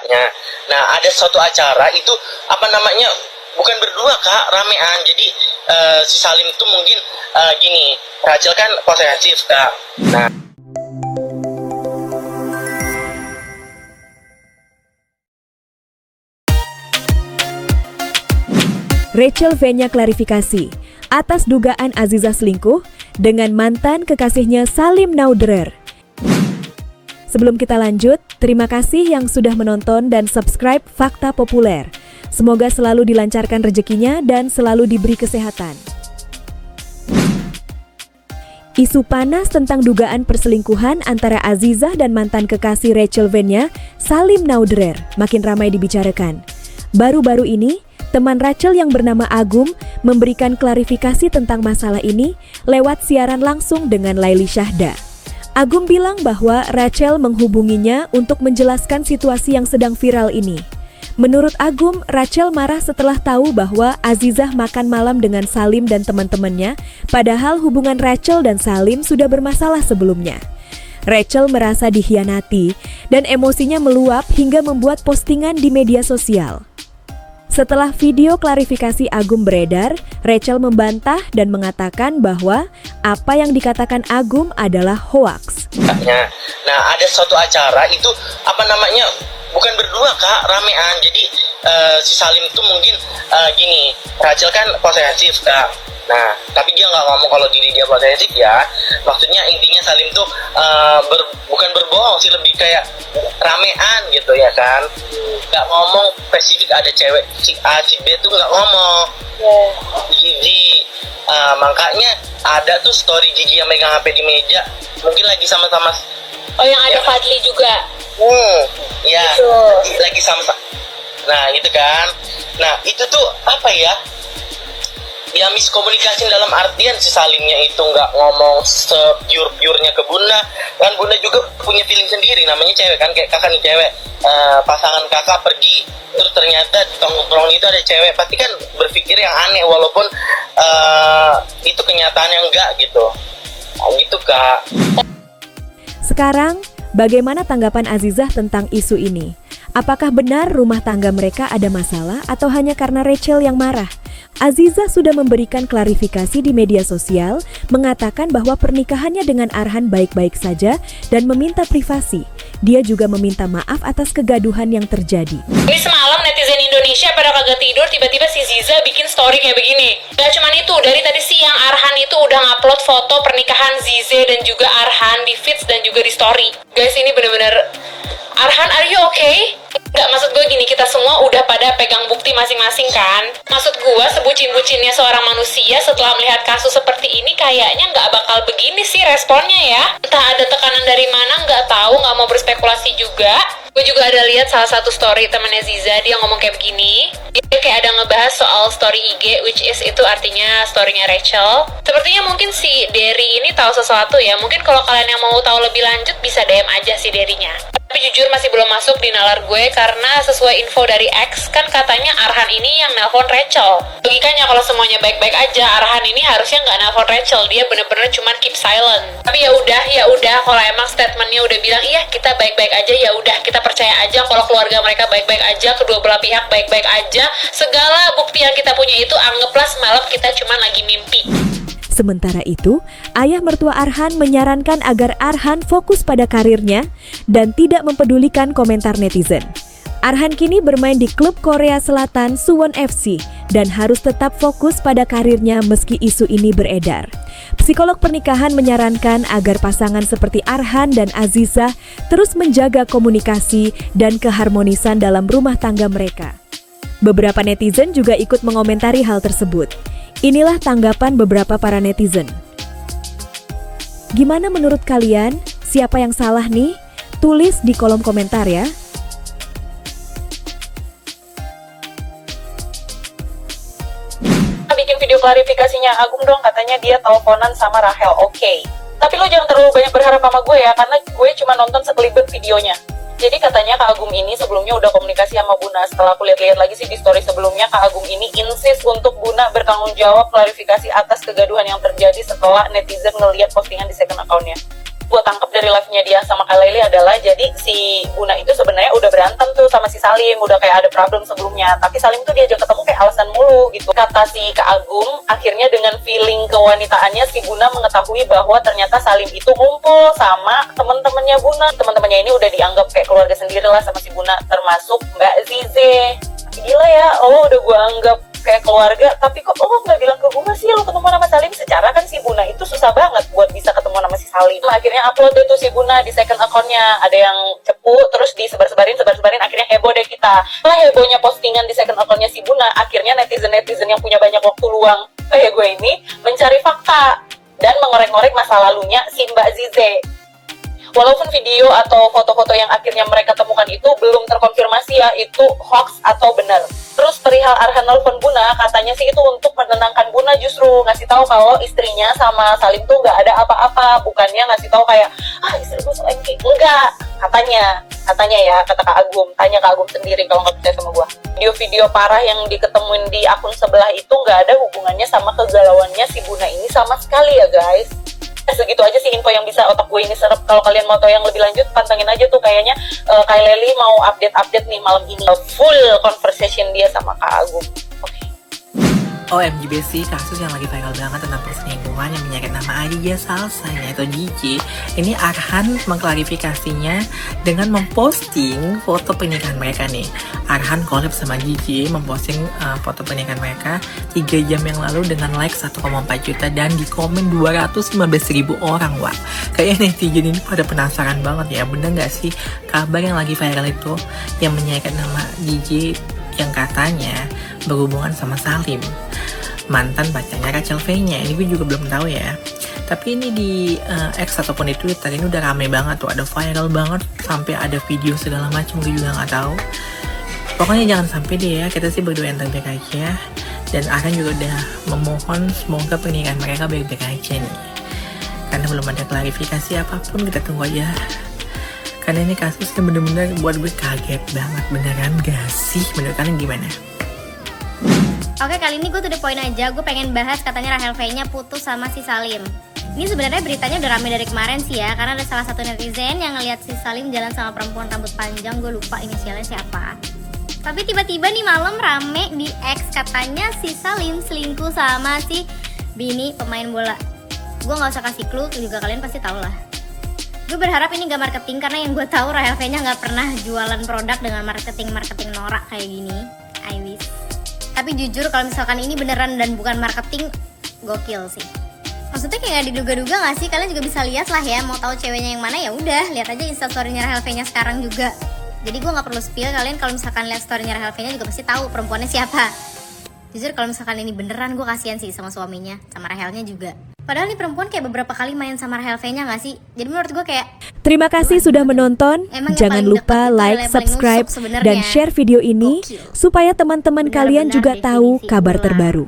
kakaknya. Nah, ada suatu acara itu apa namanya, bukan berdua kak, ramean. Jadi si Salim itu mungkin gini, Rachel kan posesif kak. Nah, Rachel V-nya klarifikasi atas dugaan Aziza selingkuh dengan mantan kekasihnya Salim Naudrer. Sebelum kita lanjut, terima kasih yang sudah menonton dan subscribe Fakta Populer. Semoga selalu dilancarkan rezekinya dan selalu diberi kesehatan. Isu panas tentang dugaan perselingkuhan antara Aziza dan mantan kekasih Rachel V-nya, Salim Naudrer, makin ramai dibicarakan. Baru-baru ini, teman Rachel yang bernama Agum memberikan klarifikasi tentang masalah ini lewat siaran langsung dengan Laili Syahda. Agum bilang bahwa Rachel menghubunginya untuk menjelaskan situasi yang sedang viral ini. Menurut Agum, Rachel marah setelah tahu bahwa Azizah makan malam dengan Salim dan teman-temannya, padahal hubungan Rachel dan Salim sudah bermasalah sebelumnya. Rachel merasa dikhianati dan emosinya meluap hingga membuat postingan di media sosial. Setelah video klarifikasi Agum beredar, Rachel membantah dan mengatakan bahwa apa yang dikatakan Agum adalah hoaks. Nah, ada suatu acara itu apa namanya, bukan berdua kak, ramean. Jadi si Salim itu mungkin gini, Rachel kan posesif kak. Nah, tapi dia nggak ngomong kalau diri dia posesif ya. Maksudnya intinya Salim tuh bukan berbohong sih, lebih kayak ramean gitu ya kan. Nggak ngomong spesifik ada cewek si A si B tuh nggak ngomong. Gigi, makanya ada tuh story Gigi yang megang HP di meja, mungkin lagi sama-sama. Oh, yang ada ya. Fadli juga. Ya, gitu. Lagi sama-sama. Nah, itu kan. Nah, itu tuh apa ya? Ya miskomunikasi dalam artian si Salimnya itu nggak ngomong se-pure-purenya ke Bunda. Kan Bunda juga punya feeling sendiri, namanya cewek kan, kayak kakak nih cewek. Pasangan kakak pergi, terus ternyata di tongkrong itu ada cewek, pasti kan berpikir yang aneh walaupun itu kenyataannya enggak gitu. Nah, gitu kak. Sekarang, bagaimana tanggapan Azizah tentang isu ini? Apakah benar rumah tangga mereka ada masalah atau hanya karena Rachel yang marah? Azizah sudah memberikan klarifikasi di media sosial, mengatakan bahwa pernikahannya dengan Arhan baik-baik saja dan meminta privasi. Dia juga meminta maaf atas kegaduhan yang terjadi. Ini semalam netizen Indonesia pada kagak tidur, tiba-tiba si Ziza bikin story kayak begini. Gak cuman itu, dari tadi siang Arhan itu udah ngupload foto pernikahan Zize dan juga Arhan di feeds dan juga di story. Guys, ini bener-bener, Arhan, are you okay? Nggak, maksud gue gini, kita semua udah pada pegang bukti masing-masing kan. Maksud gue, sebucin-bucinnya seorang manusia setelah melihat kasus seperti ini kayaknya nggak bakal begini sih responnya ya. Entah ada tekanan dari mana, nggak tahu, nggak mau berspekulasi juga. Gue juga ada lihat salah satu story temennya Ziza, dia ngomong kayak begini. Dia kayak ada ngebahas soal story IG, which is itu artinya storynya Rachel. Sepertinya mungkin si Derry ini tahu sesuatu ya. Mungkin kalau kalian yang mau tahu lebih lanjut bisa DM aja si Derry-nya. Tapi jujur masih belum masuk di nalar gue karena sesuai info dari X kan katanya Arhan ini yang nelpon Rachel. Logikanya kalau semuanya baik-baik aja, Arhan ini harusnya nggak nelpon Rachel, dia bener-bener cuma keep silent. Tapi ya udah kalau emang statementnya udah bilang iya kita baik-baik aja, ya udah kita percaya aja kalau keluarga mereka baik-baik aja, kedua belah pihak baik-baik aja. Segala bukti yang kita punya itu anggaplah semalam kita cuma lagi mimpi. Sementara itu, ayah mertua Arhan menyarankan agar Arhan fokus pada karirnya dan tidak mempedulikan komentar netizen. Arhan kini bermain di klub Korea Selatan Suwon FC dan harus tetap fokus pada karirnya meski isu ini beredar. Psikolog pernikahan menyarankan agar pasangan seperti Arhan dan Azizah terus menjaga komunikasi dan keharmonisan dalam rumah tangga mereka. Beberapa netizen juga ikut mengomentari hal tersebut. Inilah tanggapan beberapa para netizen. Gimana menurut kalian? Siapa yang salah nih? Tulis di kolom komentar ya. Bikin video klarifikasinya Agum dong, katanya dia teleponan sama Rahel. Oke. Tapi lo jangan terlalu banyak berharap sama gue ya, karena gue cuma nonton sekelibet videonya. Jadi katanya Kak Agum ini sebelumnya udah komunikasi sama Buna. Setelah aku lihat-lihat lagi sih di story sebelumnya, Kak Agum ini insist untuk Buna bertanggung jawab klarifikasi atas kegaduhan yang terjadi setelah netizen ngelihat postingan di second account-nya. gue tangkap dari live-nya dia sama Kak Lely adalah jadi si Buna itu sebenarnya udah berantem tuh sama si Salim, udah kayak ada problem sebelumnya, tapi Salim tuh diajak ketemu kayak alasan mulu gitu. Kata si Kak Agum, akhirnya dengan feeling kewanitaannya si Buna mengetahui bahwa ternyata Salim itu ngumpul sama teman-temannya Buna. Teman-temannya ini udah dianggap kayak keluarga sendiri lah sama si Buna, termasuk Mbak Zize. Gila ya, oh udah gue anggap kayak keluarga, tapi kok lo nggak bilang ke gue sih lo ketemu sama Salim? Secara kan si Buna itu susah banget buat bisa ketemu sama si Salim. Akhirnya upload deh tuh si Buna di second account-nya, ada yang cepu terus disebar-sebarin, akhirnya heboh deh kita. Setelah hebohnya postingan di second account-nya si Buna, akhirnya netizen yang punya banyak waktu luang kayak gue ini mencari fakta dan mengorek-ngorek masa lalunya si Mbak Zize. Walaupun video atau foto-foto yang akhirnya mereka temukan itu belum terkonfirmasi ya itu hoax atau benar. Terus perihal Arhan nelfon Buna, katanya sih itu untuk menenangkan Buna, justru ngasih tahu kalau istrinya sama Salim tuh nggak ada apa-apa, bukannya ngasih tahu kayak istri gue selingkuh. Enggak, katanya ya, kata Kak Agum. Tanya Kak Agum sendiri kalau nggak percaya sama gue. Video-video parah yang diketemuin di akun sebelah itu nggak ada hubungannya sama kegalauannya si Buna ini sama sekali ya guys. Segitu aja sih info yang bisa otak gue ini serap. Kalau kalian mau tahu yang lebih lanjut, pantengin aja tuh kayaknya Kak Lely mau update nih malam ini. Full conversation dia sama Kak Agung. Oke. OMG Besi, kasus yang lagi viral banget tentang perselingkuhan yang menyangkut nama Aditya Salsa yaitu Gigi. Ini Arhan mengklarifikasinya dengan memposting foto pernikahan mereka nih. Arhan collab sama Gigi memposting foto pernikahan mereka 3 jam yang lalu dengan like 1,4 juta dan di komen 215.000 orang. Wah, kayaknya netizen ini pada penasaran banget ya, bener gak sih kabar yang lagi viral itu yang menyangkut nama Gigi yang katanya berhubungan sama Salim, mantan pacarnya Rachel V-nya. Ini gue juga belum tahu ya. Tapi ini di X ataupun di Twitter ini udah rame banget tuh, ada viral banget sampai ada video segala macam, gue juga nggak tahu. Pokoknya jangan sampai deh ya, kita sih berdoa yang terbaik aja. Dan Arhan juga udah memohon semoga pernikahan mereka baik-baik aja nih. Karena belum ada klarifikasi apapun, kita tunggu aja. Karena ini kasusnya bener-bener buat gue kaget banget. Beneran gak sih? Menurut kalian gimana? Oke, kali ini gue to the point aja. Gue pengen bahas katanya Rahel V-nya putus sama si Salim. Ini sebenarnya beritanya udah rame dari kemarin sih ya, karena ada salah satu netizen yang ngeliat si Salim jalan sama perempuan rambut panjang. Gue lupa inisialnya siapa. Tapi tiba-tiba nih malam rame di X, katanya si Salim selingkuh sama si bini pemain bola. Gue gak usah kasih clue, juga kalian pasti tau lah. Gue berharap ini gak marketing, karena yang gue tahu Rahel V-nya gak pernah jualan produk dengan marketing norak kayak gini. I wish. Tapi jujur kalau misalkan ini beneran dan bukan marketing, gokil sih. Maksudnya kayak gak diduga-duga gak sih? Kalian juga bisa lihat lah ya, mau tahu ceweknya yang mana ya udah lihat aja instastorynya Rahel V-nya sekarang juga. Jadi gue gak perlu spill, kalian kalau misalkan lihat storynya Rahel V-nya juga pasti tahu perempuannya siapa. Jujur kalau misalkan ini beneran, gue kasihan sih sama suaminya, sama Rahelnya juga. Padahal nih perempuan kayak beberapa kali main sama Rahel V-nya gak sih? Jadi menurut gue kayak Terima kasih sudah menonton. Jangan lupa like, subscribe, dan share video ini supaya teman-teman kalian juga tahu kabar terbaru.